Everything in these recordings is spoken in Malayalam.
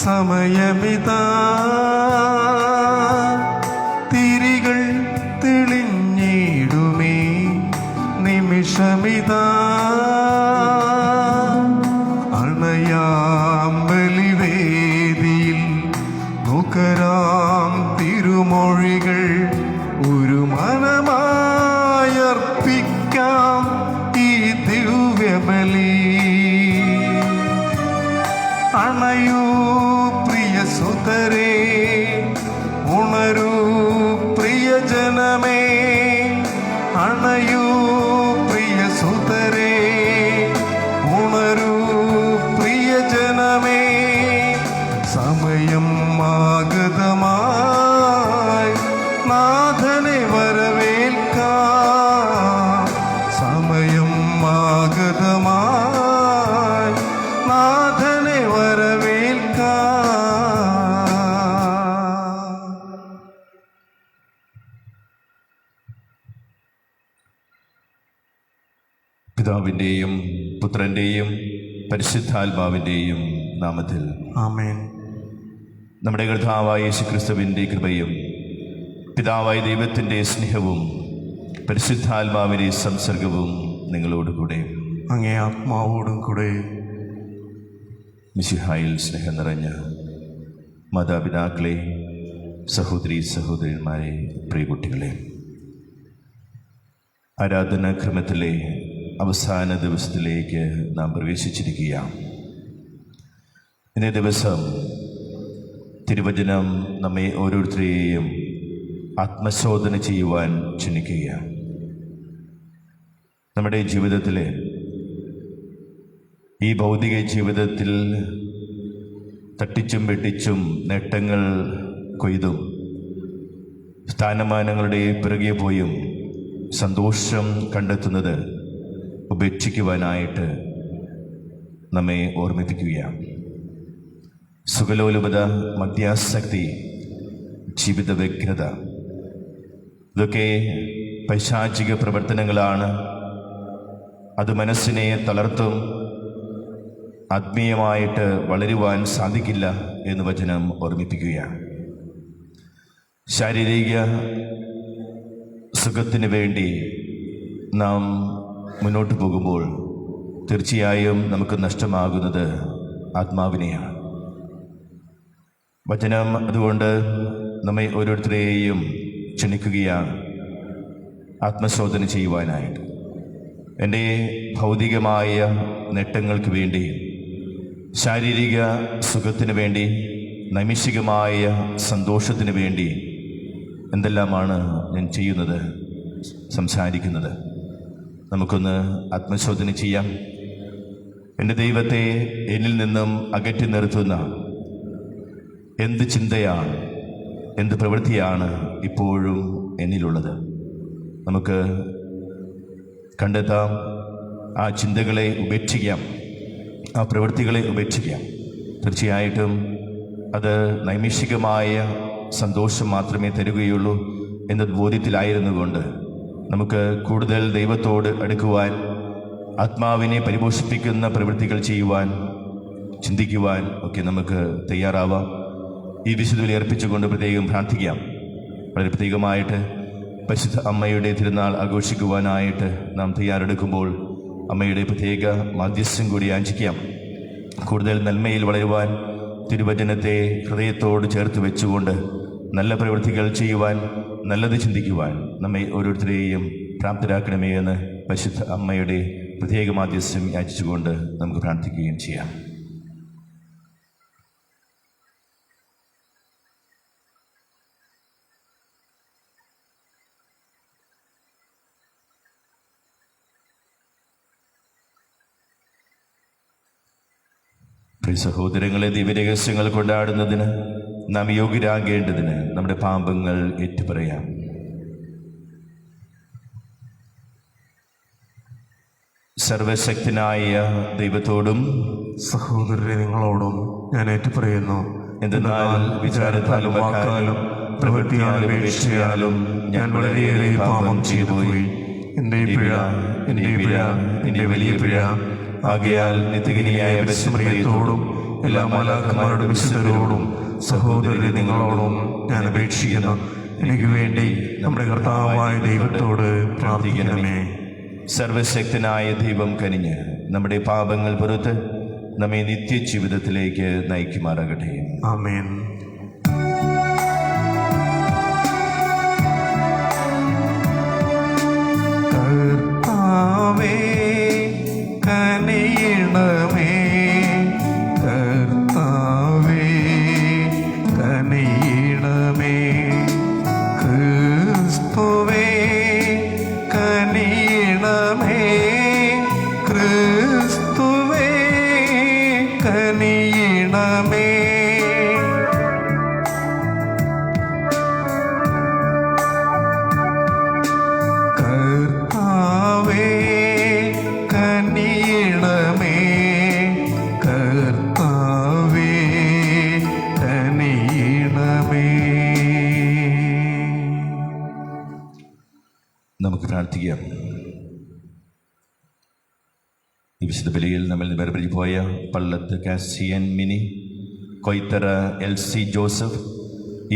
സമയമിതാ, തിരികൾ തെളിഞ്ഞിടുമേ നിമിഷമിതാ. അണയാം ബലിവേദിയിൽ നുകരാം തിരുമൊഴികൾ ഒരു മനമായർപ്പിക്കാം ഈ ദിവ്യബലി. അണയൂ പ്രിയസുതരേ, ഉണരൂ പ്രിയജനമേ. അണയൂ പ്രിയസുതരേ, ഉണരൂ പ്രിയജനമേ. സമയം ആഗതമായി നാഥനെ വരവേൽക്കാം. സമയം ആഗതമായി നാഥനെ വരവേൽക്കാം. പിതാവിൻ്റെയും പുത്രൻ്റെയും പരിശുദ്ധാത്മാവിൻ്റെയും നാമത്തിൽ ആമേൻ. നമ്മുടെ കർത്താവായ യേശുക്രിസ്തുവിൻ്റെ കൃപയും പിതാവായ ദൈവത്തിൻ്റെ സ്നേഹവും പരിശുദ്ധാത്മാവിൻ്റെ സംസർഗവും നിങ്ങളോടുകൂടെ അങ്ങേ ആത്മാവോടും കൂടെ. മിശിഹായിൽ സ്നേഹം നിറഞ്ഞ മാതാപിതാക്കളെ, സഹോദരി സഹോദരന്മാരെ, പ്രിയകുട്ടികളെ, ആരാധനാക്രമത്തിലെ അവസാന ദിവസത്തിലേക്ക് നാം പ്രവേശിച്ചിരിക്കുകയാണ്. ഇന്നേ ദിവസം തിരുവചനം നമ്മെ ഓരോരുത്തരെയും ആത്മശോധന ചെയ്യുവാൻ ക്ഷണിക്കുകയാണ്. നമ്മുടെ ജീവിതത്തിലെ ഈ ഭൗതിക ജീവിതത്തിൽ തട്ടിച്ചും വെട്ടിച്ചും നേട്ടങ്ങൾ കൊയ്തും സ്ഥാനമാനങ്ങളുടെ പിറകെ പോയും സന്തോഷം കണ്ടെത്തുന്നത് ഉപേക്ഷിക്കുവാനായിട്ട് നമ്മെ ഓർമ്മിപ്പിക്കുകയാണ്. സുഖലോലുപത, മദ്യാസക്തി, ജീവിത വ്യഗ്രത, ഇതൊക്കെ പൈശാചിക പ്രവർത്തനങ്ങളാണ്. അത് മനസ്സിനെ തളർത്തും. ആത്മീയമായിട്ട് വളരുവാൻ സാധിക്കില്ല എന്ന് വചനം ഓർമ്മിപ്പിക്കുകയാണ്. ശാരീരിക സുഖത്തിന് വേണ്ടി നാം മുന്നോട്ട് പോകുമ്പോൾ തീർച്ചയായും നമുക്ക് നഷ്ടമാകുന്നത് ആത്മാവിനെയാണ്. വചനം അതുകൊണ്ട് നമ്മെ ഓരോരുത്തരെയും ക്ഷണിക്കുകയാണ് ആത്മശോധന ചെയ്യുവാനായിട്ട്. എൻ്റെ ഭൗതികമായ നേട്ടങ്ങൾക്ക് വേണ്ടി, ശാരീരിക സുഖത്തിന് വേണ്ടി, നൈമിഷികമായ സന്തോഷത്തിന് വേണ്ടി എന്തെല്ലാമാണ് ഞാൻ ചെയ്യുന്നത്, സംസാരിക്കുന്നത്? നമുക്കൊന്ന് ആത്മശോധന ചെയ്യാം. എൻ്റെ ദൈവത്തെ എന്നിൽ നിന്നും അകറ്റി നിർത്തുന്ന എന്ത് ചിന്തയാണ്, എന്ത് പ്രവൃത്തിയാണ് ഇപ്പോഴും എന്നിലുള്ളത്? നമുക്ക് കണ്ടെത്താം. ആ ചിന്തകളെ ഉപേക്ഷിക്കാം, ആ പ്രവൃത്തികളെ ഉപേക്ഷിക്കാം. തീർച്ചയായിട്ടും അത് നൈമിഷികമായ സന്തോഷം മാത്രമേ തരുകയുള്ളൂ എന്ന ബോധ്യത്തിലായിരുന്നു കൊണ്ട് നമുക്ക് കൂടുതൽ ദൈവത്തോട് അടുക്കുവാൻ, ആത്മാവിനെ പരിപോഷിപ്പിക്കുന്ന പ്രവൃത്തികൾ ചെയ്യുവാൻ, ചിന്തിക്കുവാൻ ഒക്കെ നമുക്ക് തയ്യാറാവാം. ഈ വിശുദ്ധി അർപ്പിച്ചുകൊണ്ട് പ്രത്യേകം പ്രാർത്ഥിക്കാം. വളരെ പ്രത്യേകമായിട്ട് പരിശുദ്ധ അമ്മയുടെ തിരുനാൾ ആഘോഷിക്കുവാനായിട്ട് നാം തയ്യാറെടുക്കുമ്പോൾ അമ്മയുടെ പ്രത്യേക മാധ്യസ്ഥം കൂടി യാചിക്കാം. കൂടുതൽ നന്മയിൽ വളരുവാൻ തിരുവചനത്തെ ഹൃദയത്തോട് ചേർത്ത് വെച്ചുകൊണ്ട് നല്ല പ്രവൃത്തികൾ ചെയ്യുവാൻ, നല്ലത് ചിന്തിക്കുവാൻ നമ്മെ ഓരോരുത്തരെയും പ്രാപ്തരാക്കണമേ എന്ന് പരിശുദ്ധ അമ്മയുടെ പ്രത്യേക മാധ്യസ്ഥം യാചിച്ചുകൊണ്ട് നമുക്ക് പ്രാർത്ഥിക്കുകയും ചെയ്യാം. സഹോദരങ്ങളെ, ദിവ്യരഹസ്യങ്ങൾ കൊണ്ടാടുന്നതിന് നാം യോഗ്യരാകേണ്ടതിന് നമ്മുടെ പാപങ്ങൾ ഏറ്റുപറയാം. സർവശക്തനായ ദൈവത്തോടും സഹോദരരെ നിങ്ങളോടും ഞാൻ ഏറ്റുപറയുന്നു. എന്തെന്നാൽ വിചാരത്താലും വാക്കാലും പ്രവൃത്തിയാലും വീഴ്ചയാലും ഞാൻ വളരെയേറെ പാപം ചെയ്തുപോയി. എൻ്റെ പിഴ, എൻ്റെ പിഴ, എൻ്റെ വലിയ പിഴ. ആകയാൽ നിത്യഗിനിയായ വിസ്മൃതിയോടും എല്ലാ മാലാഖമാരുടെ വിശുദ്ധരോടും സഹോദരരെ നിങ്ങളോടും ഞാൻ അപേക്ഷിക്കുന്നു. എനിക്ക് വേണ്ടി നമ്മുടെ കർത്താവായ ദൈവത്തോട് പ്രാർത്ഥിക്കണമേ. സർവശക്തനായ ദൈവം കനിഞ്ഞ് നമ്മുടെ പാപങ്ങൾ പുറത്ത് നമ്മെ നിത്യജീവിതത്തിലേക്ക് നയിക്കുമാറാകട്ടെ. ആമേൻ. കർത്താവേ കനിയണമേ, കർത്താവേ കനിയണമേ, ക്രിസ്തുവേ കനിയണമേ, ക്രിസ്തുവേ കനിയണമേ. കർത്താവേ കനിയണമേ, കർത്താവേ കനിയണമേ. നമുക്ക് പ്രാർത്ഥിക്കാം. ഈ വിശുദ്ധ ബലിയിൽ നമ്മൾ വേർപിരിഞ്ഞു പോയ Pallath Cassian Mini, Koythara LC Joseph,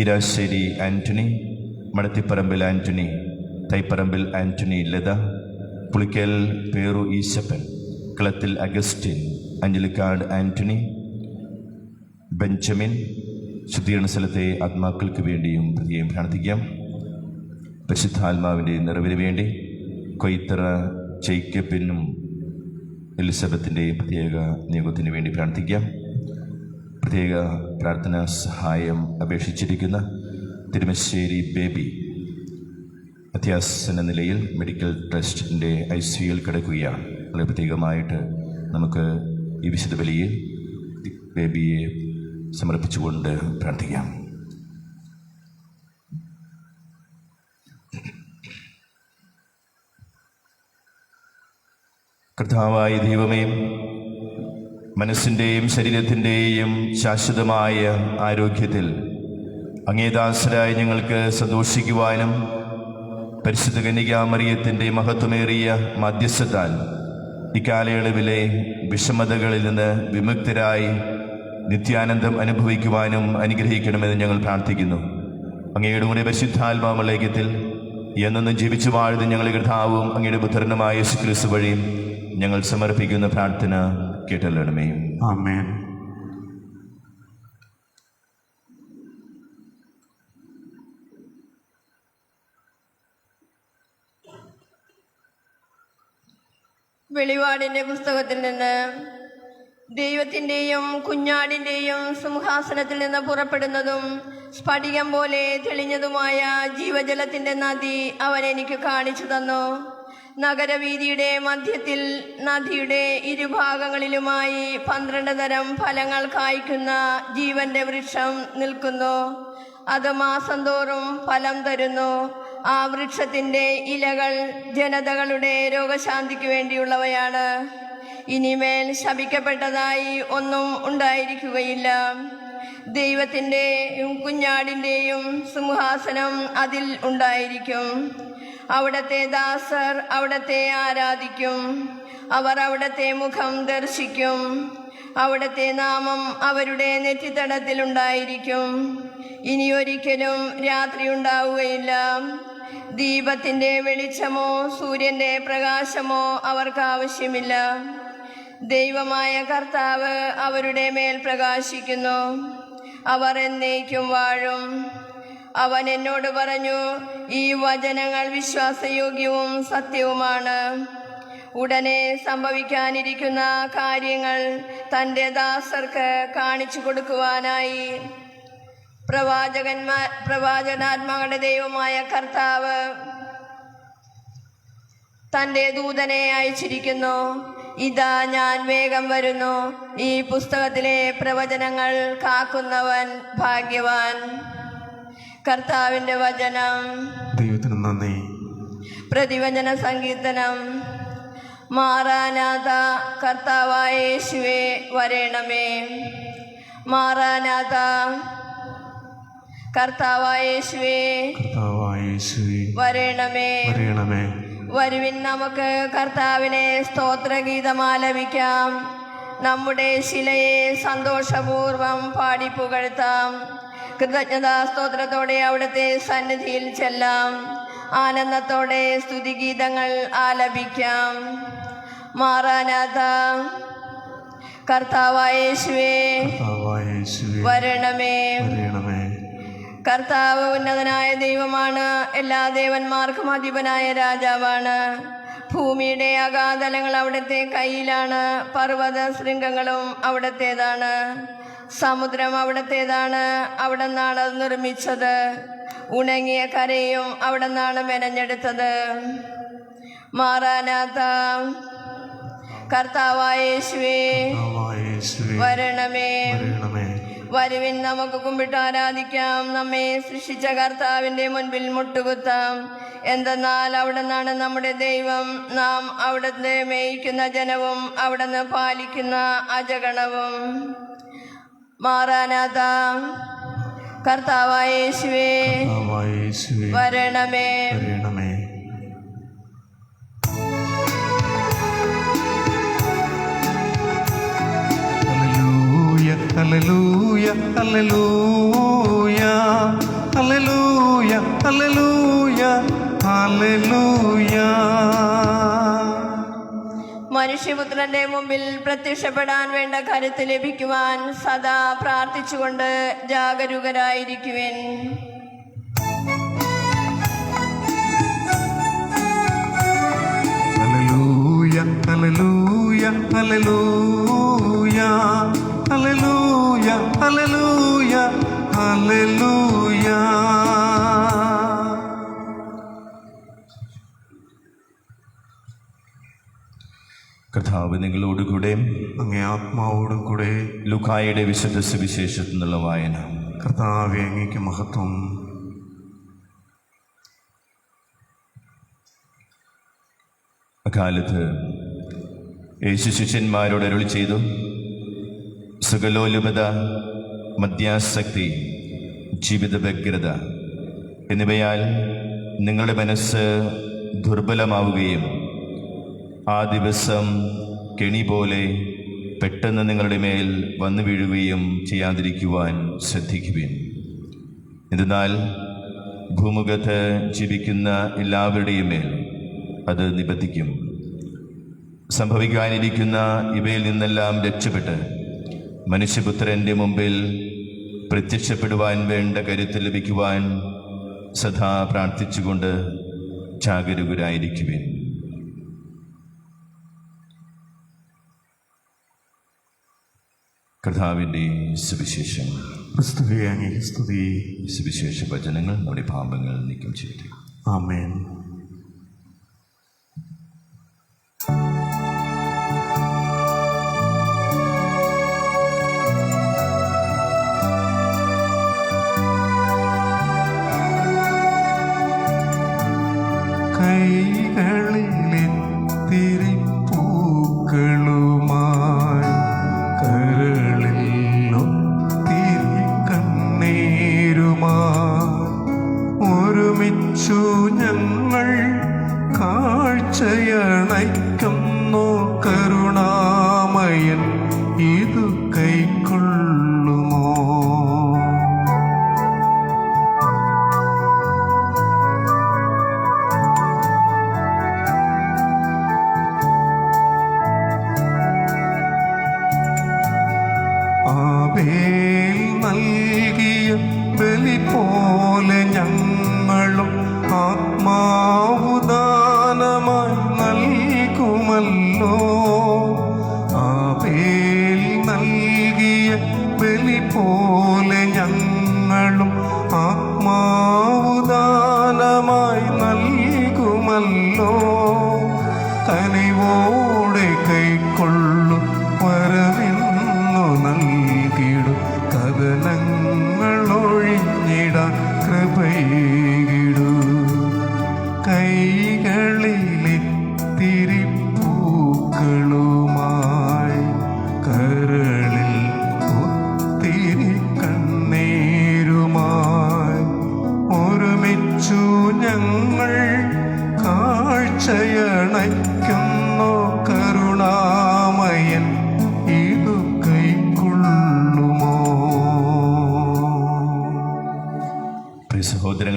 Eerasseri Antony, Madathiparambil Antony, Thaiparambil Antony Latha, Pulickal Peru Eesappan, Kalathil Augustine, അഞ്ചലിക്കാട് Antony, Benjamin, ശുദ്ധീകരണ സ്ഥലത്തെ ആത്മാക്കൾക്ക് വേണ്ടിയും പ്രതിയും പ്രാർത്ഥിക്കാം. പരിശുദ്ധാത്മാവിൻ്റെ നിറവിന് വേണ്ടി കൊയ്ത്തറ ജേക്കബിനും എലിസബത്തിൻ്റെയും പ്രത്യേക നിയോഗത്തിന് വേണ്ടി പ്രാർത്ഥിക്കാം. പ്രത്യേക പ്രാർത്ഥനാ സഹായം അപേക്ഷിച്ചിരിക്കുന്ന തിരുമശ്ശേരി ബേബി അത്യാസന്ന നിലയിൽ മെഡിക്കൽ ട്രസ്റ്റിൻ്റെ ICUയിൽ കിടക്കുകയാണ്. വളരെ പ്രത്യേകമായിട്ട് നമുക്ക് ഈ വിശുദ്ധ ബലിയിൽ ബേബിയെ സമർപ്പിച്ചുകൊണ്ട് പ്രാർത്ഥിക്കാം. കർത്താവായ ദൈവമേ, മനസ്സിൻ്റെയും ശരീരത്തിൻ്റെയും ശാശ്വതമായ ആരോഗ്യത്തിൽ അങ്ങേദാസരായ ഞങ്ങൾക്ക് സന്തോഷിക്കുവാനും പരിശുദ്ധ കന്യകാമറിയത്തിൻ്റെ മഹത്വമേറിയ മധ്യസ്ഥത്താൽ ഇക്കാലയളവിലെ വിഷമതകളിൽ നിന്ന് വിമുക്തരായി നിത്യാനന്ദം അനുഭവിക്കുവാനും അനുഗ്രഹിക്കണമെന്ന് ഞങ്ങൾ പ്രാർത്ഥിക്കുന്നു. അങ്ങയുടെ കൂടെ പരിശുദ്ധാത്മാവുള്ള ഐക്യത്തിൽ എന്നെന്നും ജീവിച്ചു വാഴുന്ന ഞങ്ങളുടെ കർത്താവും അങ്ങയുടെ പുത്രനുമായ യേശുക്രിസ്തു വഴി ഞങ്ങൾ സമർപ്പിക്കുന്ന പ്രാർത്ഥന കേട്ടല്ലണമേ. ആമേൻ. വെളിപാടിന്റെ പുസ്തകത്തിൽ നിന്ന് ദൈവത്തിൻ്റെയും കുഞ്ഞാടിൻ്റെയും സിംഹാസനത്തിൽ നിന്ന് പുറപ്പെടുന്നതും സ്ഫടികം പോലെ തെളിഞ്ഞതുമായ ജീവജലത്തിൻ്റെ നദി അവൻ എനിക്ക് കാണിച്ചു തന്നു. നഗരവീതിയുടെ മധ്യത്തിൽ നദിയുടെ ഇരുഭാഗങ്ങളിലുമായി 12 തരം ഫലങ്ങൾ കായ്ക്കുന്ന ജീവന്റെ വൃക്ഷം നിൽക്കുന്നു. അത് മാസം തോറും ഫലം തരുന്നു. ആ വൃക്ഷത്തിൻ്റെ ഇലകൾ ജനതകളുടെ രോഗശാന്തിക്ക് വേണ്ടിയുള്ളവയാണ്. ഇനിമേൽ ശപിക്കപ്പെട്ടതായി ഒന്നും ഉണ്ടായിരിക്കുകയില്ല. ദൈവത്തിൻ്റെയും കുഞ്ഞാടിൻ്റെയും സിംഹാസനം അതിൽ ഉണ്ടായിരിക്കും. അവിടത്തെ ദാസർ അവിടത്തെ ആരാധിക്കും. അവർ അവിടത്തെ മുഖം ദർശിക്കും. അവിടത്തെ നാമം അവരുടെ നെറ്റിത്തടത്തിലുണ്ടായിരിക്കും. ഇനിയൊരിക്കലും രാത്രി ഉണ്ടാവുകയില്ല. ദീപത്തിൻ്റെ വെളിച്ചമോ സൂര്യൻ്റെ പ്രകാശമോ അവർക്ക് ആവശ്യമില്ല. ദൈവമായ കർത്താവ് അവരുടെ മേൽ പ്രകാശിക്കുന്നു. അവർ എന്നേക്കും വാഴും. അവൻ എന്നോട് പറഞ്ഞു, ഈ വചനങ്ങൾ വിശ്വാസയോഗ്യവും സത്യവുമാണ്. ഉടനെ സംഭവിക്കാനിരിക്കുന്ന കാര്യങ്ങൾ തൻ്റെ ദാസർക്ക് കാണിച്ചു കൊടുക്കുവാനായി പ്രവാചകനാത്മാക്കളുടെ ദൈവമായ കർത്താവ് തൻ്റെ ദൂതനെ അയച്ചിരിക്കുന്നു. ഇതാ ഞാൻ വേഗം വരുന്നു. ഈ പുസ്തകത്തിലെ പ്രവചനങ്ങൾ കാക്കുന്നവൻ ഭാഗ്യവാൻ. കർത്താവിൻ്റെ വചനം. ദൈവത്തിന് നന്ദി. പ്രതിവചന സങ്കീർത്തനം. മാറാനാഥ, കർത്താവായ യേശുവേ വരേണമേ. മാറാനാഥ, കർത്താവായ യേശുവേ വരേണമേ. വരുവിൻ, നമുക്ക് കർത്താവിനെ സ്തോത്രഗീതം ആലപിക്കാം. നമ്മുടെ ശിലയെ സന്തോഷപൂർവം പാടിപ്പുകഴ്ത്താം. കൃതജ്ഞതാ സ്തോത്രത്തോടെ അവിടുത്തെ സന്നിധിയിൽ ചെല്ലാം. ആനന്ദത്തോടെ സ്തുതിഗീതങ്ങൾ ആലപിക്കാം. മാറാനാഥ, കർത്താവായ യേശുവേ വരണമേ. കർത്താവ് ഉന്നതനായ ദൈവമാണ്, എല്ലാ ദേവന്മാർക്കും അധിപനായ രാജാവാണ്. ഭൂമിയുടെ അഗാധലങ്ങൾ അവിടുത്തെ കയ്യിലാണ്, പർവ്വത ശൃംഗങ്ങളും അവിടത്തേതാണ്. സമുദ്രം അവിടത്തേതാണ്, അവിടെ നിന്നാണ് അത് നിർമ്മിച്ചത്. ഉണങ്ങിയ കരയും അവിടെ നിന്നാണ് മെനഞ്ഞെടുത്തത്. മാറാനാഥ, കർത്താവായ യേശുവേ വരണമേ. വരുവിൻ, നമുക്ക് കുമ്പിട്ട് ആരാധിക്കാം. നമ്മെ സൃഷ്ടിച്ച കർത്താവിൻ്റെ മുൻപിൽ മുട്ടുകുത്താം. എന്തെന്നാൽ അവിടെ നിന്നാണ് നമ്മുടെ ദൈവം, നാം അവിടുന്ന് മേയിക്കുന്ന ജനവും അവിടുന്ന് പാലിക്കുന്ന അജഗണവും. മാറാനാഥ, കർത്താവായ യേശുവേ വരണമേ. ഹല്ലേലൂയ ഹല്ലേലൂയ ഹല്ലേലൂയ ഹല്ലേലൂയ ഹല്ലേലൂയ. മനുഷ്യപുത്രന്റെ മുമ്പിൽ പ്രത്യക്ഷപ്പെടാൻ വേണ്ട കരുത്ത് ലഭിക്കുവാൻ സദാ പ്രാർത്ഥിച്ചുകൊണ്ട് ജാഗരൂകരായിരിക്കുവിൻ. ഹല്ലേലൂയ ഹല്ലേലൂയ ഹല്ലേലൂയ ഹല്ലേലൂയ ഹല്ലേലൂയ ഹല്ലേലൂയ. കർത്താവ് നിങ്ങളോടുകൂടെ അങ്ങേ ആത്മാവോടും കൂടെ. ലൂക്കായുടെ വിശുദ്ധ സുവിശേഷത്തിൽ നിന്നുള്ള വായന. കർത്താവേ, അങ്ങേക്ക് മഹത്വം. അക്കാലത്ത് യേശു ശിഷ്യന്മാരോട് അരുളി ചെയ്തു, സുഖലോലുപത, മദ്യാസക്തി, ജീവിത വ്യഗ്രത എന്നിവയാൽ നിങ്ങളുടെ മനസ്സ് ദുർബലമാവുകയും ആ ദിവസം കെണി പോലെ പെട്ടെന്ന് നിങ്ങളുടെ മേൽ വന്നു വീഴുകയും ചെയ്യാതിരിക്കുവാൻ ശ്രദ്ധിക്കുവിൻ. എന്തെന്നാൽ ഭൂമുഖത്ത് ജീവിക്കുന്ന എല്ലാവരുടെയും മേൽ അത് നിബന്ധിക്കും. സംഭവിക്കാനിരിക്കുന്ന ഇവയിൽ നിന്നെല്ലാം രക്ഷപ്പെട്ട് മനുഷ്യപുത്രൻ്റെ മുമ്പിൽ പ്രത്യക്ഷപ്പെടുവാൻ വേണ്ട കരുത്ത് ലഭിക്കുവാൻ സദാ പ്രാർത്ഥിച്ചുകൊണ്ട് ജാഗരൂകരായിരിക്കുവിൻ. കർത്താവിൻ്റെ സുവിശേഷം. ക്രിസ്തുവേ, അങ്ങേക്ക് സ്തുതി. സുവിശേഷ വചനങ്ങൾ നമ്മുടെ പാപങ്ങൾ നീക്കം ചെയ്യട്ടെ. ആമേൻ. കൈകളിലെത്തിരി പൂക്കളുമായി കരളിൽ ഒത്തിരി കണ്ണീരുമായി ഒരുമിച്ചു ഞങ്ങൾ കാഴ്ചയണയ്ക്കുന്നു. കരുണാമയൻ ഇതു കൈക്കൊള്ളുമോ? ആബേൽ നൽകിയ ബലി പോലെ ഞങ്ങളും ആത്മാവുദാനമായി നൽകുമല്ലോ. ആബേൽ നൽകിയ ബലി പോലെ ഞങ്ങളും ആത്മാവുദാനമായി നൽകുമല്ലോ. കനിവോടെ കൈക്കൊള്ളും വരവിന്നു നൽകിടും. കഥനങ്ങളൊഴിഞ്ഞിടാൻ കൃപയിടൂ. കൈകളിലിത്തിരി പൂക്കളുമായി കരളിൽ ഒത്തിരി കണ്ണീരുമായി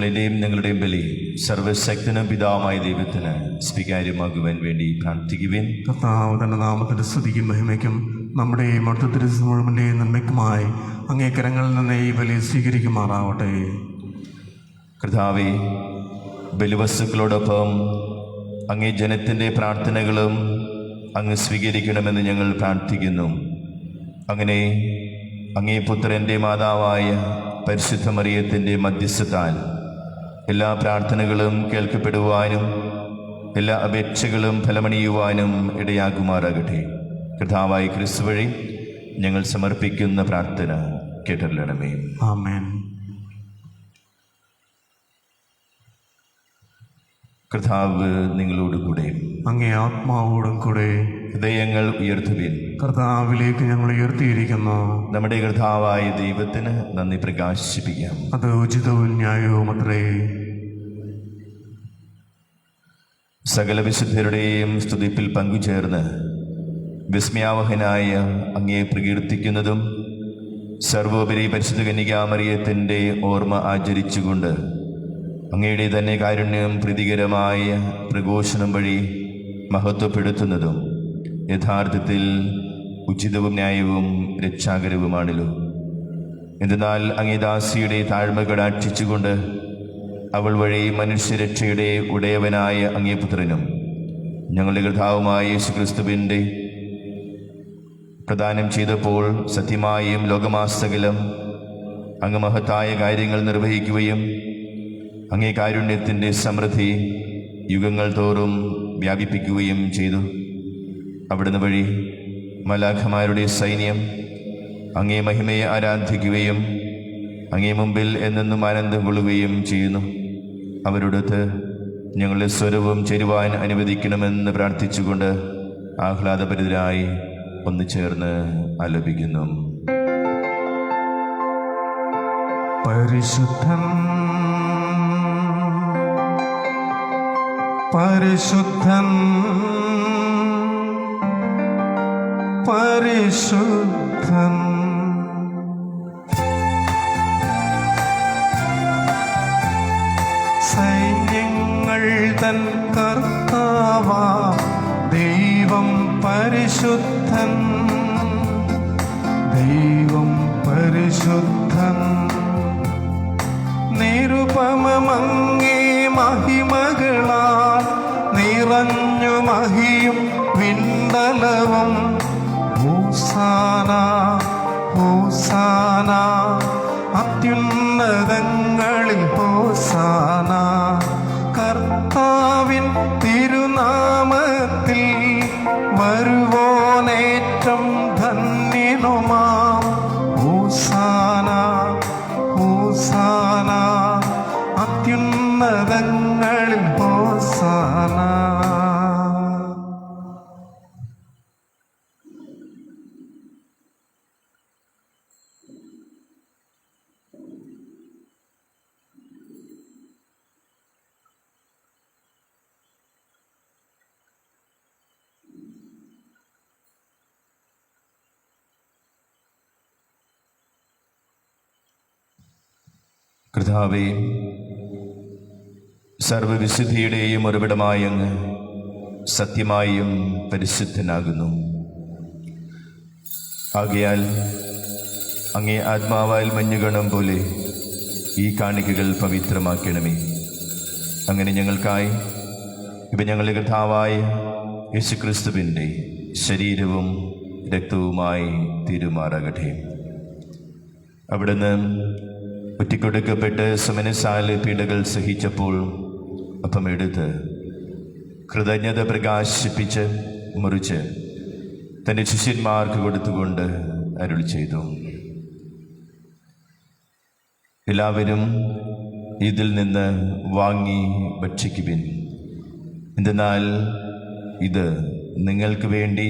ഞങ്ങളുടെയും നിങ്ങളുടെയും ബലി സർവശക്തനും പിതാവുമായ ദൈവത്തിന് സ്വീകാര്യമാകുവാൻ വേണ്ടി പ്രാർത്ഥിക്കുവിൻ. കർത്താവ് തന്റെ നാമത്തിന്റെ സ്തുതിക്കും മഹിമയ്ക്കും നമ്മുടെയും അടുത്ത തിരുമുഴുവന്റെയും നന്മയ്ക്കുമായി അങ്ങേ കരങ്ങളിൽ നിന്ന് ഈ ബലി സ്വീകരിക്കുമാറാവട്ടെ. കർത്താവേ, ബലിവസ്തുക്കളോടൊപ്പം അങ്ങേ ജനത്തിൻ്റെ പ്രാർത്ഥനകളും അങ്ങ് സ്വീകരിക്കണമെന്ന് ഞങ്ങൾ പ്രാർത്ഥിക്കുന്നു. അങ്ങനെ അങ്ങേ പുത്രൻ്റെ മാതാവായ പരിശുദ്ധ മറിയത്തിൻ്റെ മധ്യസ്ഥത്താൽ എല്ലാ പ്രാർത്ഥനകളും കേൾക്കപ്പെടുവാനും എല്ലാ അപേക്ഷകളും ഫലമണിയുവാനും ഇടയാകുമാറാകട്ടെ. കർത്താവായ ക്രിസ്തു വഴി ഞങ്ങൾ സമർപ്പിക്കുന്ന പ്രാർത്ഥന കേട്ടറിയണമേ. ആമേൻ. കർത്താവ് നിങ്ങളോട് കൂടെ, അങ്ങേ ആത്മാവോടും കൂടെ. ഹൃദയങ്ങൾ ഉയർത്തുവിൻ. കർത്താവിലേക്ക് ഞങ്ങൾ ഉയർത്തിയിരിക്കുന്നു. നമ്മുടെ കർത്താവായ ദൈവത്തിന് നന്ദി പ്രകാശിപ്പിക്കാം. അത് ഉചിതവും ന്യായവും അത്രേ. സകല വിശുദ്ധരുടെയും സ്തുതിപ്പിൽ പങ്കുചേർന്ന് വിസ്മയാവഹനായ അങ്ങയെ പ്രകീർത്തിക്കുന്നതും സർവോപരി പരിശുദ്ധ കന്യകാമറിയത്തിൻ്റെ ഓർമ്മ ആചരിച്ചുകൊണ്ട് അങ്ങയുടെ തന്നെ കാരുണ്യം പ്രീതികരമായ പ്രഘോഷണം വഴി മഹത്വപ്പെടുത്തുന്നതും യഥാർത്ഥത്തിൽ ഉചിതവും ന്യായവും രക്ഷാകരവുമാണല്ലോ. എന്തെന്നാൽ അങ്ങേ ദാസിയുടെ താഴ്മ കടാക്ഷിച്ചുകൊണ്ട് അവൾ വഴി മനുഷ്യരക്ഷയുടെ ഉടയവനായ അങ്ങേ പുത്രനും ഞങ്ങളുടെ കർത്താവുമായ യേശുക്രിസ്തുവിൻ്റെ പ്രദാനം ചെയ്തപ്പോൾ സത്യമായും ലോകമാസകലം അങ്ങ് മഹത്തായ കാര്യങ്ങൾ നിർവഹിക്കുകയും അങ്ങേ കാരുണ്യത്തിൻ്റെ സമൃദ്ധി യുഗങ്ങൾ തോറും വ്യാപിപ്പിക്കുകയും ചെയ്തു. അവിടുന്ന് വഴി മലാഖമാരുടെ സൈന്യം അങ്ങേ മഹിമയെ ആരാധിക്കുകയും അങ്ങേ മുമ്പിൽ എന്നെന്നും ആനന്ദം കൊള്ളുകയും ചെയ്യുന്നു. അവരോടൊത്ത് ഞങ്ങളുടെ സ്വരവും ചേരുവാൻ അനുവദിക്കണമെന്ന് പ്രാർത്ഥിച്ചുകൊണ്ട് ആഹ്ലാദഭരിതരായി ഒന്നു ചേർന്ന് ആലപിക്കുന്നു. പരിശുദ്ധൻ പരിശുദ്ധൻ പരിശുദ്ധൻ സൈന്യങ്ങൾ തൻ കർത്താവാ ദൈവം പരിശുദ്ധൻ, ദൈവം പരിശുദ്ധൻ. നിരുപമങ്ങേ മഹിമകളാൽ നിറഞ്ഞു മഹിയും വിണ്ടലവും. ഹോസാന ഹോസാന അത്യുന്നതങ്ങളിൽ ഹോസാന. കർത്താവിൻ തിരുനാമത്തിൽ വരുവോനേറ്റം ധന്യനുമാം. ഹോസാന ഹോസാന അത്യുന്നതങ്ങളിൽ ഹോസാന. കർത്താവേ, സർവവിശുദ്ധിയുടെയും ഉറവിടമായ അങ്ങ് സത്യമായും പരിശുദ്ധനാകുന്നു. ആകയാൽ അങ്ങേ ആത്മാവാൽ മഞ്ഞുകണം പോലെ ഈ കാണിക്കകൾ പവിത്രമാക്കണമേ. അങ്ങനെ ഞങ്ങൾക്കായി ഇവ ഞങ്ങളുടെ കർത്താവായ യേശുക്രിസ്തുവിൻ്റെ ശരീരവും രക്തവുമായി തീരുമാറാകട്ടെ. അവിടുന്ന് ഒറ്റിക്കൊടുക്കപ്പെട്ട് സമനസാല് പീഡകൾ സഹിച്ചപ്പോൾ അപ്പം എടുത്ത് കൃതജ്ഞത പ്രകാശിപ്പിച്ച് മുറിച്ച് തൻ്റെ ശിഷ്യന്മാർക്ക് കൊടുത്തുകൊണ്ട് അരുൾ ചെയ്തു, എല്ലാവരും ഇതിൽ നിന്ന് വാങ്ങി ഭക്ഷിക്കുവിൻ. എന്തെന്നാൽ ഇത് നിങ്ങൾക്ക് വേണ്ടി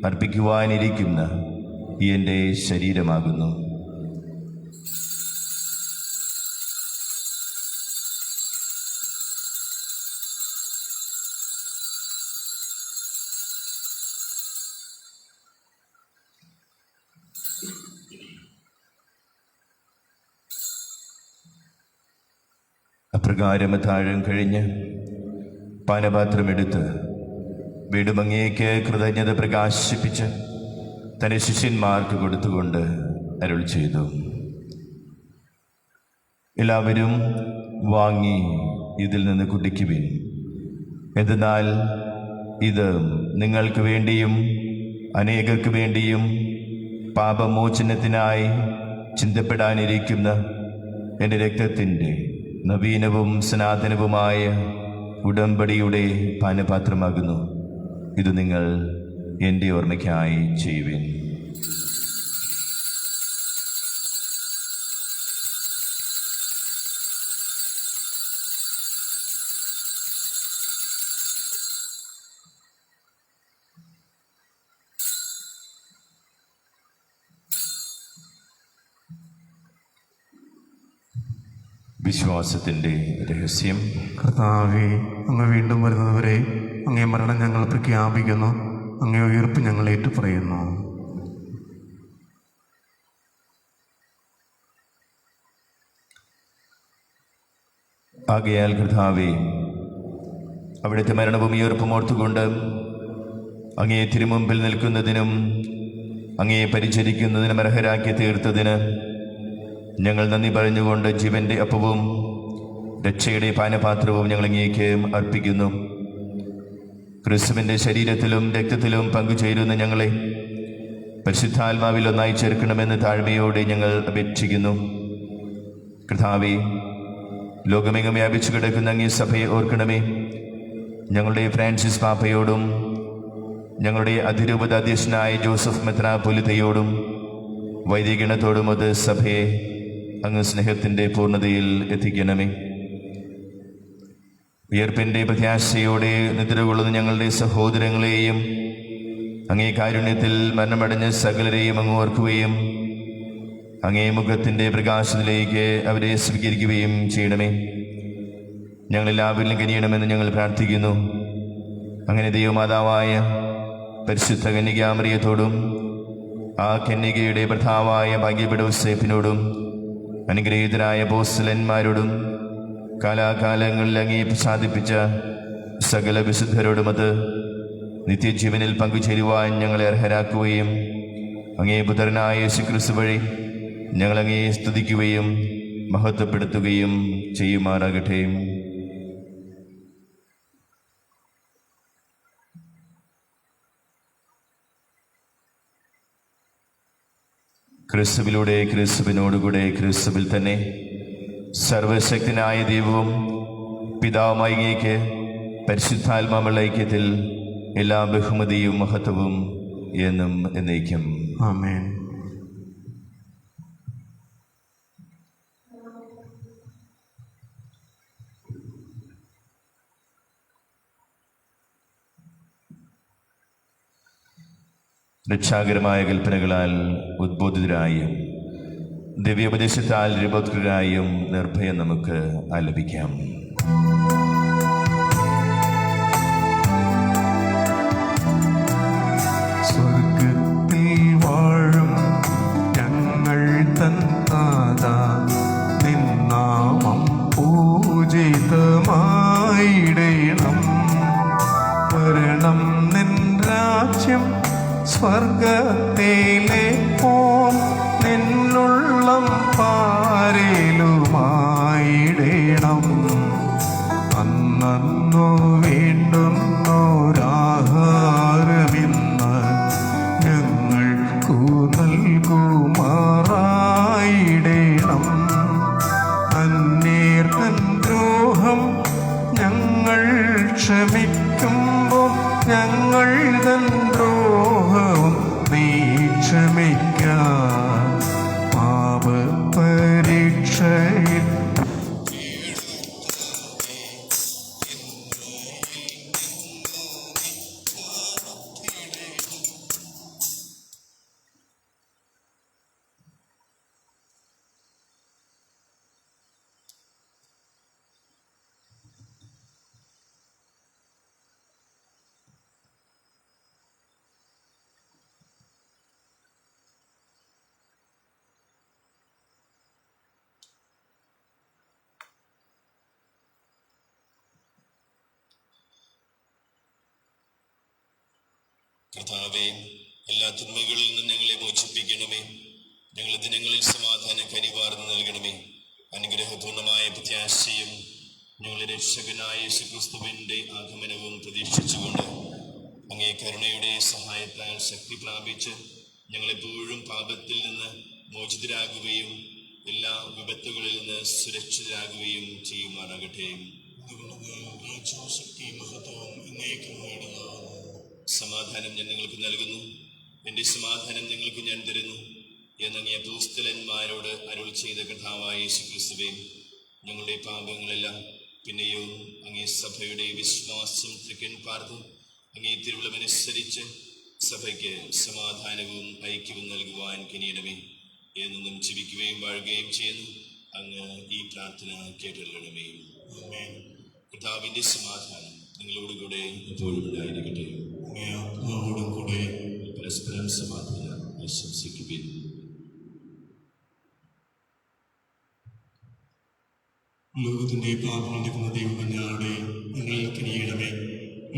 അർപ്പിക്കുവാനിരിക്കുന്ന എൻ്റെ ശരീരമാകുന്നു. അപ്രകാരം അത്താഴം കഴിഞ്ഞ് പാനപാത്രമെടുത്ത് വീണ്ടും അങ്ങേക്ക് കൃതജ്ഞത പ്രകാശിപ്പിച്ച് തൻ്റെ ശിഷ്യന്മാർക്ക് കൊടുത്തുകൊണ്ട് അരുൾ ചെയ്തു, എല്ലാവരും വാങ്ങി ഇതിൽ നിന്ന് കുടിക്കുവിൻ. എന്തെന്നാൽ ഇത് നിങ്ങൾക്ക് വേണ്ടിയും അനേകർക്ക് വേണ്ടിയും പാപമോചനത്തിനായി ചിന്തപ്പെടാനിരിക്കുന്ന എൻ്റെ രക്തത്തിൻ്റെ നവീനവും സനാതനവുമായ ഉടമ്പടിയുടെ പാനപാത്രമാകുന്നു. ഇത് നിങ്ങൾ എൻ്റെ ഓർമ്മയ്ക്കായി ചെയ്യുവിൻ. വിശ്വാസത്തിൻ്റെ രഹസ്യം. കർത്താവേ, അങ്ങ് വീണ്ടും വരുന്നതുവരെ അങ്ങേ മരണം ഞങ്ങൾ പ്രഖ്യാപിക്കുന്നു, അങ്ങേ ഉയർപ്പ് ഞങ്ങൾ ഏറ്റുപറയുന്നു. ആകയാൽ കർത്താവേ, അവിടുത്തെ മരണവും ഉയർപ്പും ഓർത്തുകൊണ്ട് അങ്ങേ തിരുമുമ്പിൽ നിൽക്കുന്നതിനും അങ്ങേ പരിചരിക്കുന്നതിനും അർഹരാക്കി തീർത്തതിന് ഞങ്ങൾ നന്ദി പറഞ്ഞുകൊണ്ട് ജീവന്റെ അപ്പവും രക്ഷയുടെ പാനപാത്രവും ഞങ്ങൾ അങ്ങേക്ക് അർപ്പിക്കുന്നു. ക്രിസ്തുവിൻ്റെ ശരീരത്തിലും രക്തത്തിലും പങ്കുചേരുന്ന ഞങ്ങളെ പരിശുദ്ധാത്മാവിൽ ഒന്നായി ചേർക്കണമെന്ന് താഴ്മയോടെ ഞങ്ങൾ അപേക്ഷിക്കുന്നു. കർത്താവേ, ലോകമെങ്ങും വ്യാപിച്ചു കിടക്കുന്ന അങ്ങേ സഭയെ ഓർക്കണമേ. ഞങ്ങളുടെ ഫ്രാൻസിസ് പാപ്പയോടും ഞങ്ങളുടെ അതിരൂപത അധ്യക്ഷനായ ജോസഫ് മെത്രാപ്പൊലീത്തയോടും വൈദികഗണത്തോടും അത് സഭയെ അങ്ങ് സ്നേഹത്തിൻ്റെ പൂർണ്ണതയിൽ എത്തിക്കണമേ. ഉയർപ്പിൻ്റെ പ്രത്യാശയോടെ നിദ്രകൊള്ളുന്ന ഞങ്ങളുടെ സഹോദരങ്ങളെയും അങ്ങേ കാരുണ്യത്തിൽ മരണമടഞ്ഞ സകലരെയും അങ്ങ് ഓർക്കുകയും അങ്ങേ മുഖത്തിൻ്റെ പ്രകാശത്തിലേക്ക് അവരെ സ്വീകരിക്കുകയും ചെയ്യണമേ. ഞങ്ങളെല്ലാവരിലും കനിയണമെന്ന് ഞങ്ങൾ പ്രാർത്ഥിക്കുന്നു. അങ്ങനെ ദൈവമാതാവായ പരിശുദ്ധ കന്യകാമറിയത്തോടും ആ കന്യകയുടെ ഭർത്താവായ ഭാഗ്യപെടോസേപ്പിനോടും അനുഗ്രഹീതരായ അപ്പോസ്തലന്മാരോടും കാലാകാലങ്ങളിൽ അങ്ങേ പ്രസാദിപ്പിച്ച സകല വിശുദ്ധരോടും അത് നിത്യജീവനിൽ പങ്കുചേരുവാൻ ഞങ്ങളെ അർഹരാക്കുകയും അങ്ങേ പുത്രനായ യേശുക്രിസ്തു വഴി ഞങ്ങളങ്ങേ സ്തുതിക്കുകയും മഹത്വപ്പെടുത്തുകയും ചെയ്യുമാറാകട്ടെ. ക്രിസ്തുവിലൂടെ, ക്രിസ്തുവിനോടുകൂടെ, ക്രിസ്തുവിൽ തന്നെ സർവശക്തനായ ദൈവവും പിതാവുമായ അങ്ങേക്ക് പരിശുദ്ധാത്മാവുള്ള ഐക്യത്തിൽ എല്ലാ ബഹുമതിയും മഹത്വവും എന്നും എന്നേക്കും ആമേൻ. രക്ഷാകരമായ കൽപ്പനകളാൽ ഉദ്ബോധിതരായും ദിവ്യോപദേശത്താൽ രൂപോത്കൃതരായും നിർഭയം നമുക്ക് ആലപിക്കാം. സ്വർഗത്തിൽ വാഴും ഞങ്ങൾ തൻ താതാ, നിൻ നാമം പൂജിതമായിടേണം. വരണം നിൻ രാജ്യം സ്വർഗത്തിലെ പോൽ നിന്നുള്ളം പാരേലുമായിടേണം. അന്നു വേണ്ടുന്നോരാഹാരമിന്ന് ഞങ്ങൾക്കു നൽകുമാറായിടേണം. അന്യർ തൻ ദ്രോഹം ഞങ്ങൾ ക്ഷമിക്കുമ്പോൾ ഞങ്ങൾ തൻ ദ്രോഹവും നീ ക്ഷമിക്കാൻ. പാപപരീക്ഷയിൽ കർത്താവേ, എല്ലാ തിന്മകളിൽ നിന്നും ഞങ്ങളെ മോചിപ്പിക്കണമേ. ഞങ്ങളുടെ ദിനങ്ങളിൽ സമാധാനം കനിവാർന്ന് നൽകണമേ. അനുഗ്രഹപൂർണമായ പ്രത്യാശയും ഞങ്ങളുടെ രക്ഷകനായ യേശുക്രിസ്തുവിന്റെ ആഗമനവും പ്രതീക്ഷിച്ചുകൊണ്ട് അങ്ങേ കരുണയുടെ സഹായത്താൽ ശക്തി പ്രാപിച്ച് ഞങ്ങളെപ്പോഴും പാപത്തിൽ നിന്ന് മോചിതരാകുകയും എല്ലാ വിപത്തുകളിൽ നിന്ന് സുരക്ഷിതരാകുകയും ചെയ്യുമാറാകട്ടെ. സമാധാനം ഞാൻ നിങ്ങൾക്ക് നൽകുന്നു, എൻ്റെ സമാധാനം നിങ്ങൾക്ക് ഞാൻ തരുന്നു എന്നങ്ങേ അപ്പോസ്തലന്മാരോട് അരുൾ ചെയ്ത കർത്താവായ യേശുക്രിസ്തുവേ, ഞങ്ങളുടെ പാപങ്ങളെല്ലാം പിന്നെയോ അങ്ങേ സഭയുടെ വിശ്വാസം തൃക്കൻ പാർത്ത് അങ്ങേ തിരുവിളമനുസരിച്ച് സഭയ്ക്ക് സമാധാനവും ഐക്യവും നൽകുവാൻ കനിയണമേ. എന്നും ജീവിക്കുകയും വാഴുകയും ചെയ്യുന്നു അങ്ങ് ഈ പ്രാർത്ഥന കേട്ടല്ലണമേ. കർത്താവിന്റെ സമാധാനം നിങ്ങളോടുകൂടെ എപ്പോഴും ഉണ്ടായിരിക്കട്ടെ. ആത്മാവോടും കൂടെ പരസ്പരം സമാധാനം ആശംസിക്കുകയും. ലോകത്തിന്റെ പാപങ്ങൾ നീക്കുന്ന ദൈവകുഞ്ഞാടെ ഞങ്ങളിൽ കനിയണമേ.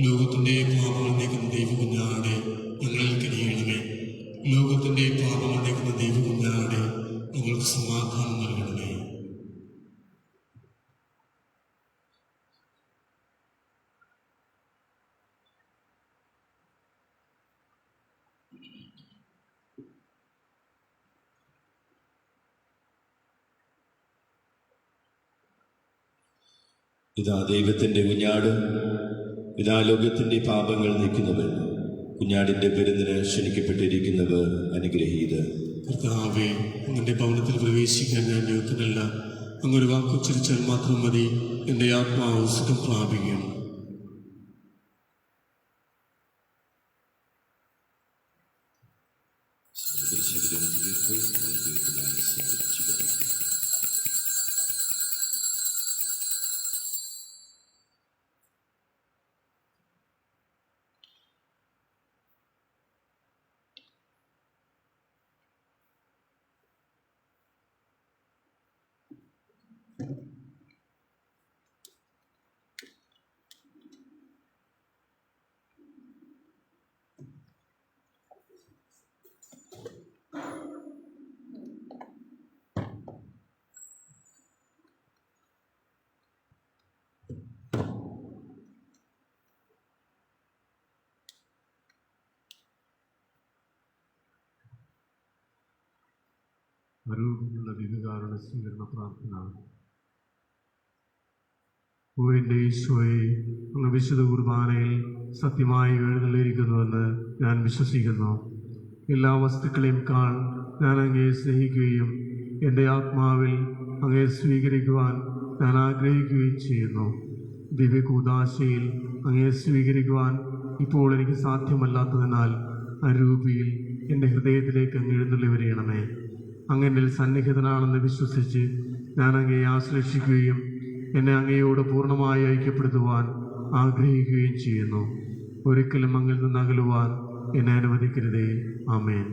ലോകത്തിന്റെ പാപങ്ങൾ നീക്കുന്ന ദൈവകുഞ്ഞാടെ ഞങ്ങളിൽ കനിയണമേ. ലോകത്തിന്റെ പാപങ്ങൾ നീക്കുന്ന ദൈവകുഞ്ഞാടെ ഞങ്ങൾക്ക് സമാധാനം നൽകണമേ. ഇതാ ദൈവത്തിന്റെ കുഞ്ഞാട്, ഇതാ ലോകത്തിന്റെ പാപങ്ങൾ നീക്കുന്നവൻ. കുഞ്ഞാടിന്റെ പെരുന്നിന് ക്ഷണിക്കപ്പെട്ടിരിക്കുന്നവർ അനുഗ്രഹീത്. കർത്താവേ, അങ്ങന്റെ ഭവനത്തിൽ പ്രവേശിക്കാൻ ഞാൻ യോഗ്യനല്ല. അങ്ങൊരു വാക്കുച്ചരിച്ചാൽ മാത്രം മതി, എൻ്റെ ആത്മാവ് സുഖം പ്രാപിക്കും. അരൂപിലുള്ള വിവികാരുടെ സ്വീകരണ പ്രാർത്ഥന. ഓ എൻ്റെ ഈശോയെ, അങ്ങ് വിശുദ്ധ കുർബാനയിൽ സത്യമായി എഴുന്നള്ളിയിരിക്കുന്നുവെന്ന് ഞാൻ വിശ്വസിക്കുന്നു. എല്ലാ വസ്തുക്കളെയും ഞാൻ അങ്ങയെ സ്നേഹിക്കുകയും എൻ്റെ ആത്മാവിൽ അങ്ങയെ സ്വീകരിക്കുവാൻ ഞാൻ ആഗ്രഹിക്കുകയും ചെയ്യുന്നു. ദിവ്യകൂദാശയിൽ അങ്ങയെ സ്വീകരിക്കുവാൻ ഇപ്പോൾ എനിക്ക് സാധ്യമല്ലാത്തതിനാൽ അരൂപിയിൽ എൻ്റെ ഹൃദയത്തിലേക്ക് അങ്ങ് എഴുന്നള്ളി വരികണമേ. അങ്ങനിൽ സന്നിഹിതനാണെന്ന് വിശ്വസിച്ച് ഞാൻ അങ്ങയെ ആശ്ലേഷിക്കുകയും എന്നെ അങ്ങയോട് പൂർണ്ണമായി ഐക്യപ്പെടുത്തുവാൻ ആഗ്രഹിക്കുകയും ചെയ്യുന്നു. ഒരിക്കലും അങ്ങിൽ നിന്ന് അകലുവാൻ എന്നെ അനുവദിക്കരുതേ. ആമേൻ.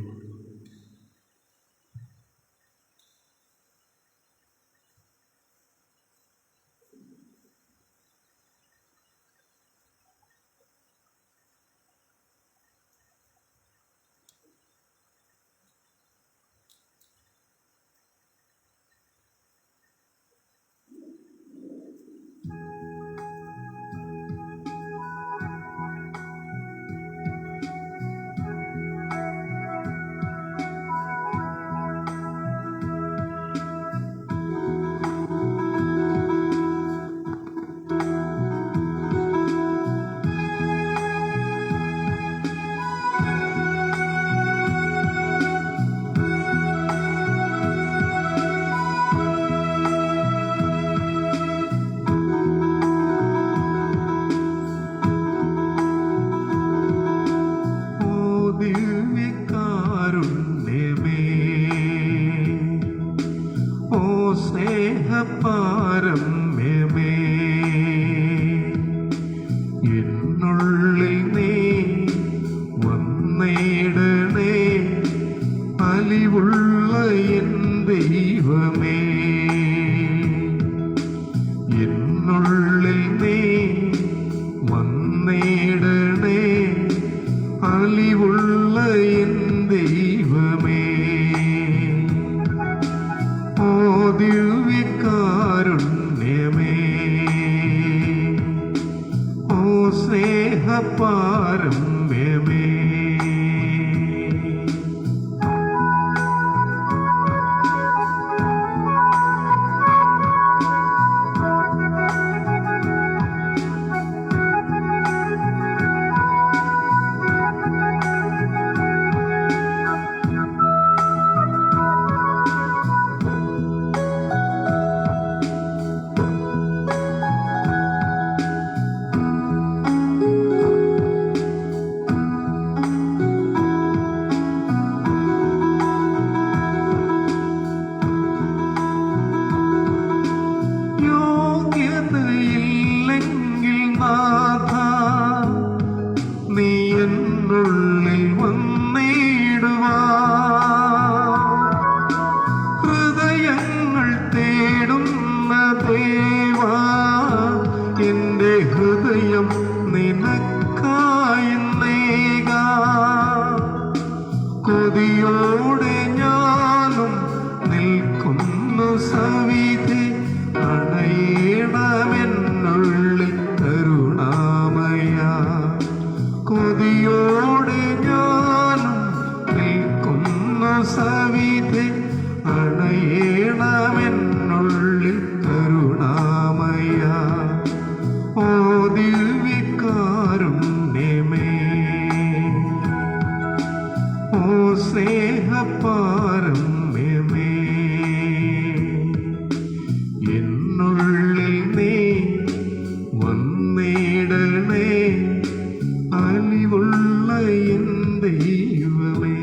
സ്നേഹപാരമ്യമേ, എന്നുള്ളിൽ നീ വന്നിടണേ. അലിവുള്ള എൻ ദൈവമേ, എന്നുള്ളിൽ നീ വന്നിടണേ. അലിവുള്ള കൊതിയോടെ ഞാനും നിൽക്കുന്നു സവിധി അണയണമെന്നുള്ളിൽ കരുണാമയ കൊതിയോടെ ഞാനും നിൽക്കുന്നു സവിധി അണയണമെന്നുള്ളിൽ കരുണാമയ ഓ ദിവ്യകാരുണ്യമേ ഓ സ്നേഹപാരമ്യമേ എന്നുള്ളിൽ നീ വന്നിടണേ അലിവുള്ള എൻ ദൈവമേ.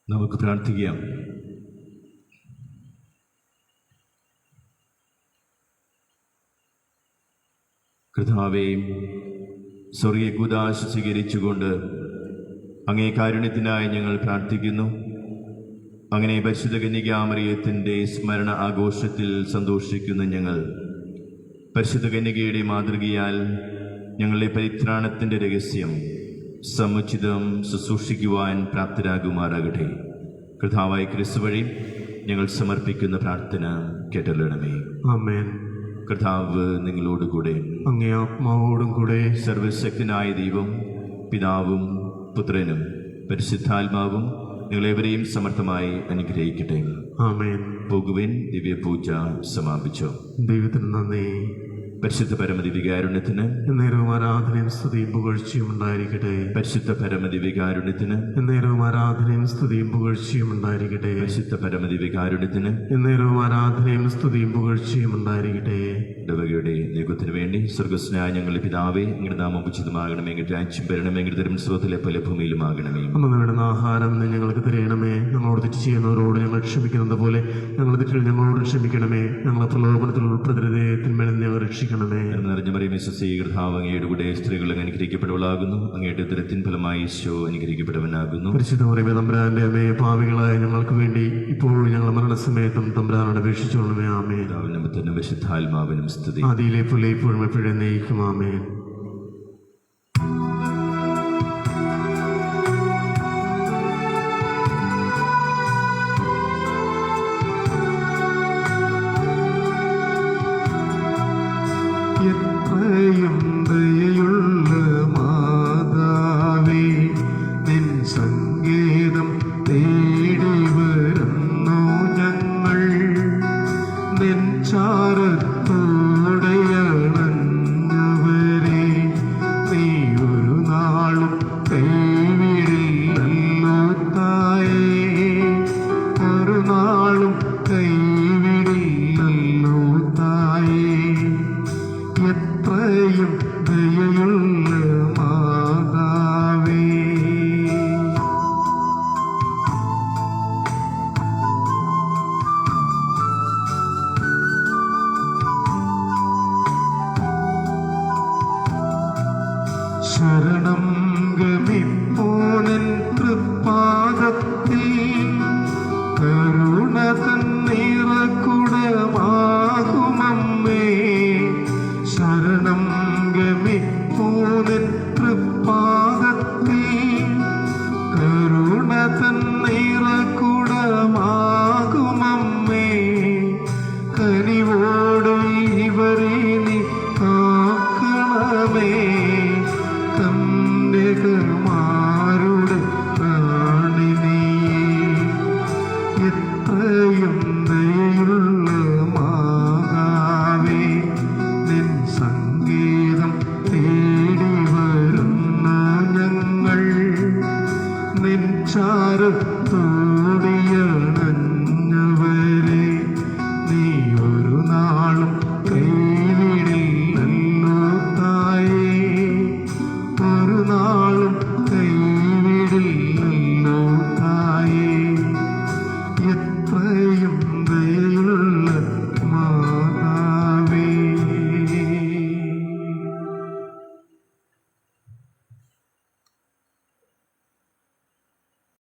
നമുക്ക് പ്രാർത്ഥിക്കാം. കർത്താവേ, സ്വർഗീയ കൂദാശ സ്വീകരിച്ചുകൊണ്ട് അങ്ങേ കാരുണ്യത്തിനായി ഞങ്ങൾ പ്രാർത്ഥിക്കുന്നു. അങ്ങനെ പരിശുദ്ധ കന്യകാമറിയത്തിൻ്റെ സ്മരണ ആഘോഷത്തിൽ സന്തോഷിക്കുന്ന ഞങ്ങൾ പരിശുദ്ധ കന്യകയുടെ മാതൃകയാൽ ഞങ്ങളുടെ പരിത്രാണത്തിൻ്റെ രഹസ്യം സമുചിതം ശുശ്രൂഷിക്കുവാൻ പ്രാപ്തരാകുമാറാകട്ടെ. കർത്താവായ ക്രിസ്തു വഴി ഞങ്ങൾ സമർപ്പിക്കുന്ന പ്രാർത്ഥന കേട്ടല്ലണമേ. ആമേൻ. കർത്താവ് നിങ്ങളോടുകൂടെ, അങ്ങേ ആത്മാവോടും കൂടെ. സർവശക്തനായ ദൈവം പിതാവും പുത്രനും പരിശുദ്ധാത്മാവും നിങ്ങളെവരെയും സമർത്ഥമായി അനുഗ്രഹിക്കട്ടെ. ആമേൻ. പോകുവിൻ. ദിവ്യപൂജ സമാപിച്ചു. ദൈവത്തിന് നന്ദി. പരിശുദ്ധ പരമദിവികാരുണ്യത്തിന് എന്നേരവും ആരാധനയും സ്തുതിയും പുകഴ്ചയും ഉണ്ടായിരിക്കട്ടെ. പരിശുദ്ധ പരമദിവികാരുണ്യത്തിന് എന്നേരവും ആരാധനയും സ്തുതിയും പുകഴ്ചയും ഉണ്ടായിരിക്കട്ടെ. പരിശുദ്ധ പരമദിവികാരുണ്യത്തിന് എന്നേരവും ആരാധനയും സ്തുതിയും പുകഴ്ചയും ഉണ്ടായിരിക്കട്ടെ. ഇടവകയുടെ നീക്കത്തിന് വേണ്ടി സ്വർഗസ്നായ ഞങ്ങളുടെ പിതാവേ, അങ്ങയുടെ നാമം ഉചിതമാകണമേ, അങ്ങയുടെ രാജ്യം വരണമേ, അങ്ങയുടെ തിരുമനസ്സുലെ പല ഭൂമിയിലുമാകണമേ. അന്ന് വേണ്ടുന്ന ആഹാരം നീ ഞങ്ങൾക്ക് തരയണമേ. ഞങ്ങളോട് തെറ്റ് ചെയ്യുന്നവരോട് ഞങ്ങൾ ക്ഷമിക്കുന്നത് പോലെ ഞങ്ങളുടെ തെറ്റുകൾ ഞങ്ങളോട് ക്ഷമിക്കണമേ. ഞങ്ങളെ പ്രലോഭനത്തിൽ ഉൾപ്പെടുത്തരുതേ, തിന്മയിൽ ഞങ്ങൾ രക്ഷിക്കണമേ. നിറഞ്ഞ മറിയമേ, കർത്താവ് അങ്ങയുടെ കൂടെ സ്ത്രീകൾ അനുഗ്രഹിക്കപ്പെട്ടവളാകുന്നു. അങ്ങയുടെ ഉദരത്തിൻ ഫലമായി ഈശോ അനുഗ്രഹിക്കപ്പെട്ടവനാകുന്നു. പരിശുദ്ധ മറിയമേ, തമ്പുരാന്റെ അമ്മയെ, പാപികളായ ഞങ്ങൾക്ക് വേണ്ടി ഇപ്പോഴും ഞങ്ങളുടെ മരണസമയത്തും തമ്പുരാനോട് അപേക്ഷിച്ചുകൊള്ളണമേ. ആമേൻ. പിതാവിനും വിശുദ്ധാത്മാവിനും സ്തുതി. ആദിയിലെ പോലെ ഇപ്പോഴും എപ്പോഴും എന്നേക്കും. ആമേൻ. എത്രയും ദയയുള്ള മാതാവേ, നിൻ സങ്കേതം തേടി വരുന്നു ഞങ്ങൾ. നിൻ ചാരത്തോടെയണഞ്ഞവരെ നീ ഒരു നാളും കൈവിടില്ലല്ലോ തായേ, ഒരു നാളും കൈവിടില്ലല്ലോ തായേ. എത്രയും ദയയുള്ള മാതാവേ. ശരണ